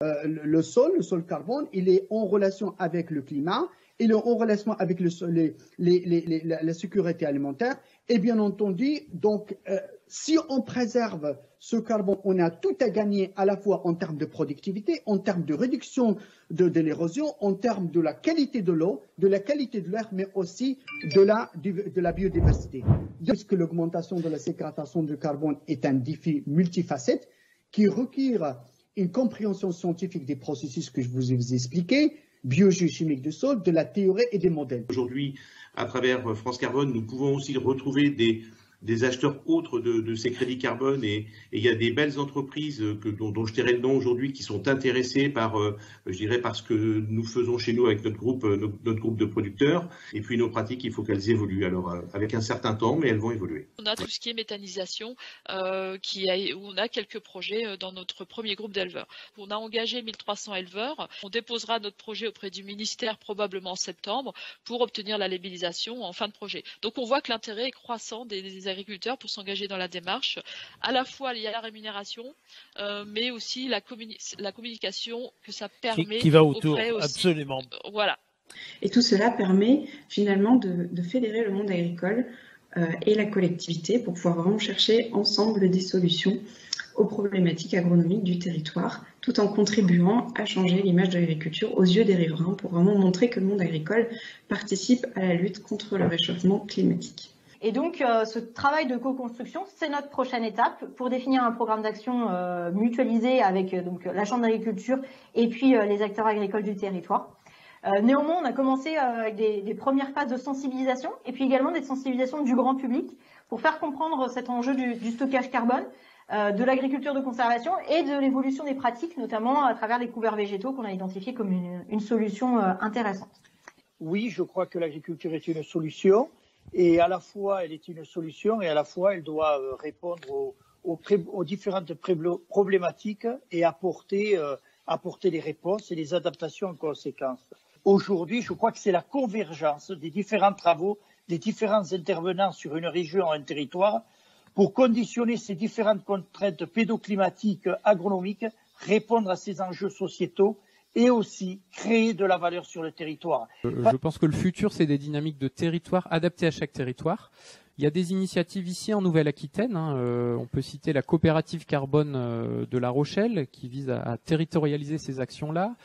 Le sol carbone, il est en relation avec le climat, il est en relation avec la sécurité alimentaire. Et bien entendu, donc, si on préserve ce carbone, on a tout à gagner à la fois en termes de productivité, en termes de réduction de l'érosion, en termes de la qualité de l'eau, de la qualité de l'air, mais aussi de la biodiversité. Puisque l'augmentation de la séquestration de carbone est un défi multifacette qui requiert une compréhension scientifique des processus que je vous ai expliqués, biogéochimiques du sol, de la théorie et des modèles. Aujourd'hui, à travers France Carbone, nous pouvons aussi retrouver des acheteurs autres de ces crédits carbone et il y a des belles entreprises dont je dirais le nom aujourd'hui qui sont intéressées par, je dirais, par ce que nous faisons chez nous avec notre groupe de producteurs. Et puis nos pratiques, il faut qu'elles évoluent. Alors avec un certain temps, mais elles vont évoluer. On a tout ce qui est méthanisation, où on a quelques projets dans notre premier groupe d'éleveurs. On a engagé 1300 éleveurs. On déposera notre projet auprès du ministère probablement en septembre pour obtenir la labellisation en fin de projet. Donc on voit que l'intérêt est croissant des agriculteurs pour s'engager dans la démarche. À la fois il y a la rémunération, mais aussi la communication que ça permet. Qui va autour, absolument. Voilà. Et tout cela permet finalement de fédérer le monde agricole et la collectivité pour pouvoir vraiment chercher ensemble des solutions aux problématiques agronomiques du territoire, tout en contribuant à changer l'image de l'agriculture aux yeux des riverains pour vraiment montrer que le monde agricole participe à la lutte contre le réchauffement climatique. Et donc, ce travail de co-construction, c'est notre prochaine étape pour définir un programme d'action mutualisé avec donc la Chambre d'agriculture et puis les acteurs agricoles du territoire. Néanmoins, on a commencé avec des premières phases de sensibilisation et puis également des sensibilisations du grand public pour faire comprendre cet enjeu du stockage carbone, de l'agriculture de conservation et de l'évolution des pratiques, notamment à travers les couverts végétaux qu'on a identifiés comme une solution intéressante. Oui, je crois que l'agriculture est une solution. Et à la fois, elle est une solution et à la fois, elle doit répondre aux différentes problématiques et apporter des réponses et des adaptations en conséquence. Aujourd'hui, je crois que c'est la convergence des différents travaux, des différents intervenants sur une région, un territoire, pour conditionner ces différentes contraintes pédoclimatiques, agronomiques, répondre à ces enjeux sociétaux et aussi créer de la valeur sur le territoire. Je pense que le futur, c'est des dynamiques de territoire adaptées à chaque territoire. Il y a des initiatives ici en Nouvelle-Aquitaine. On peut citer la coopérative carbone de La Rochelle qui vise à territorialiser ces actions-là.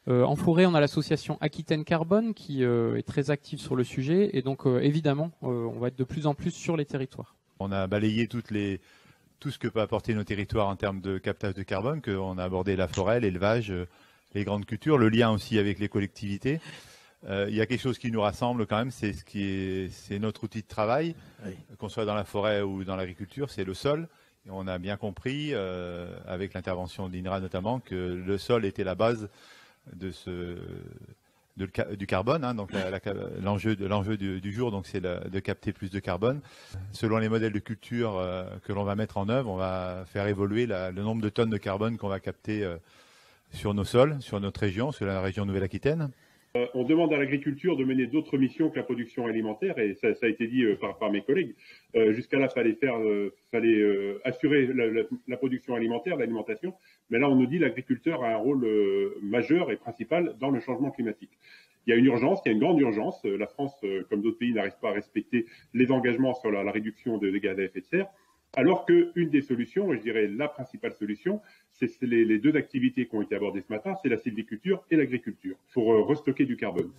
En forêt, on a l'association Aquitaine Carbone qui est très active sur le sujet. Et donc, évidemment, on va être de plus en plus sur les territoires. On a balayé tout ce que peut apporter nos territoires en termes de captage de carbone, qu'on a abordé la forêt, l'élevage, les grandes cultures, le lien aussi avec les collectivités. Il y a quelque chose qui nous rassemble quand même, c'est notre outil de travail, oui. Qu'on soit dans la forêt ou dans l'agriculture, c'est le sol. Et on a bien compris, avec l'intervention d'INRA notamment, que le sol était la base du carbone. Hein, donc l'enjeu du jour, donc c'est de capter plus de carbone. Selon les modèles de culture que l'on va mettre en œuvre, on va faire évoluer le nombre de tonnes de carbone qu'on va capter sur nos sols, sur notre région, sur la région Nouvelle-Aquitaine. On demande à l'agriculture de mener d'autres missions que la production alimentaire, et ça a été dit par mes collègues. Jusqu'à là, fallait assurer la production alimentaire, l'alimentation, mais là, on nous dit que l'agriculteur a un rôle majeur et principal dans le changement climatique. Il y a une urgence, il y a une grande urgence. La France, comme d'autres pays, n'arrive pas à respecter les engagements sur la réduction de gaz à effet de serre. Alors qu'une des solutions, et je dirais la principale solution, c'est les deux activités qui ont été abordées ce matin, c'est la sylviculture et l'agriculture, pour restocker du carbone.